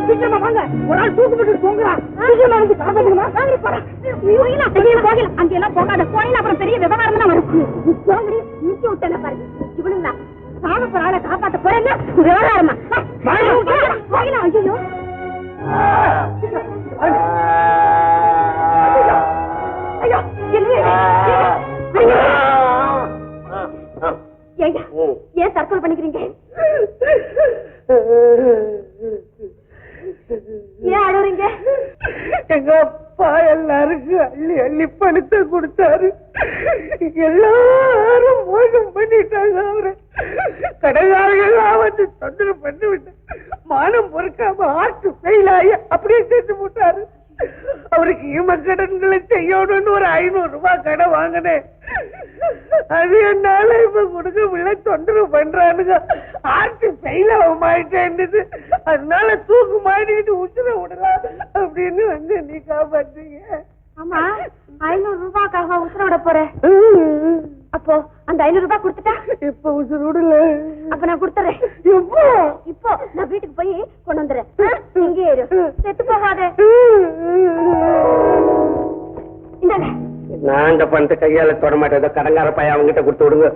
சீக்கிரமா வாங்க, ஒரு ஆள் தூக்கு போட்டு தூங்குறான். சீக்கிரமா வந்து காப்பாத்துமா. போகலாம், அங்க எல்லாம் போகாத. போனீங்க அப்புறம் பெரிய விவகாரம் தான் வரும். போங்கடி, நிறுத்தி விட்டேன் பாரு. இவனுங்களா சாம போற ஆளை காப்பாத்த போறேன்னா விவகாரமா? போகலாம். ஐயோ ஐயோ, ஏன் தற்கொலை பண்ணிக்கிறீங்க? ஏன் அழுறீங்க? எங்க அப்பா எல்லாருக்கும் அள்ளி அள்ளி பணத்தை கொடுத்தாரு. எல்லாரும் மோசம் பண்ணிட்டாங்க. அவரை கடைக்காரர்களாம் வந்து தொந்தரவு பண்ணி விட்டு மானம் பொறுக்காம ஆட்டு ஃபெயில் ஆகி அப்படியே செஞ்சு போட்டாரு. அவருக்கு ஈமக்கடன்களை செய்யணும்னு ஒரு 500 ரூபாய் கடன் வாங்கினேன். அது என்னால இப்ப கொடுக்க முடியல, தொந்தரவு பண்றானுங்க. ஆட்டு ஃபெயில் ஆகிட்டேன்னுது. அதனால தூக்கு மாட்டிக்கிட்டு உசுர விடலாம் அப்படின்னு வந்து நீ காப்பாத்தீங்க. ஆமா, 500 ரூபாய்க்காக உசுர விட போறேன். அப்போ அந்த 500 ரூபாய் கொடுத்துட்டா? இப்ப உசுர விடல. அப்ப நான் கொடுத்துறேன். இப்போ நான் வீட்டுக்கு போய் கொண்டு வந்துடுறேன். இங்கே இரு, செத்து போகாத. நான் இந்த பணத்தை கையால தொட மாட்டேன். கடங்கார பையன் அவங்க கிட்ட கொடுத்து விடுங்க.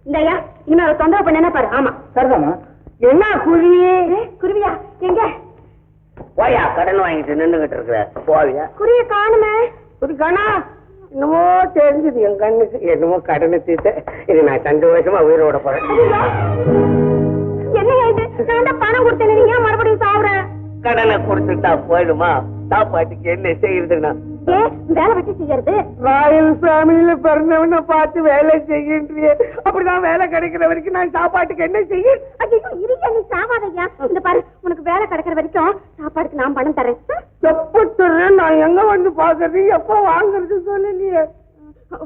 இந்தயா, இனிமே அவ தொந்தரவு பண்ண பாரு. ஆமா சரிதாமா. என்ன குருவி? குருவியா எங்க? போயா, கடன் வாங்கிட்டு நின்றுகிட்டு இருக்கிற. போவியா? குருவிய காணுமே. ஒரு கணா என்னமோ தெரிஞ்சது என் கண்ணுக்கு. என்னமோ கடனை தீர்த்த. இது நான் சந்தோஷமா உயிரோட போறேன். என்ன இது? நான் தான் பணம் கொடுத்தேன், நீங்க மறுபடியும் சாவுறேன். கடனை கொடுத்துட்டா போயிடுமா? சாப்பாட்டுக்கு என்ன செய்யறதுன்னா வேலை வச்சு செய்யறது. ராயல் ஃபேமிலியில பிறந்தவன பார்த்து வேலை செய்கின்றிய. அப்படிதான் வேலை கிடைக்கிற வரைக்கும் நான் சாப்பாட்டுக்கு என்ன செய்ய? ஐயோ இருக்க, நீ சாவாதையா. இந்த பாரு, உனக்கு வேலை கிடைக்கிற வரைக்கும் சாப்பாட்டுக்கு நான் பணம் தரேன். எப்ப தர்றேன்? நான் எங்க வந்து பாக்குறது, எப்ப வாங்குறது சொல்லலையே.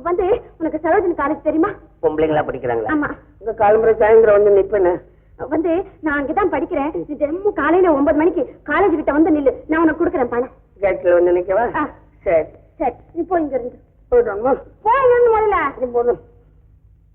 வந்து உனக்கு சரோஜினி காலேஜ் தெரியுமா? பொம்பளைங்களா படிக்கிறாங்களா? ஆமா. இந்த காலம்புற சாயந்தரம் வந்து நிப்பேன்னு. வந்து நான் அங்கதான் படிக்கிறேன். தினமும் காலையில 9 மணிக்கு காலேஜ் கிட்ட வந்து நில்லு, நான் உனக்கு கொடுக்குறேன் பணம். கேட்ல வந்து நிக்கவா? சரி சரி, நீ போய் இங்க இருந்து போயிடணுமா? போய் முதல்ல போதும்.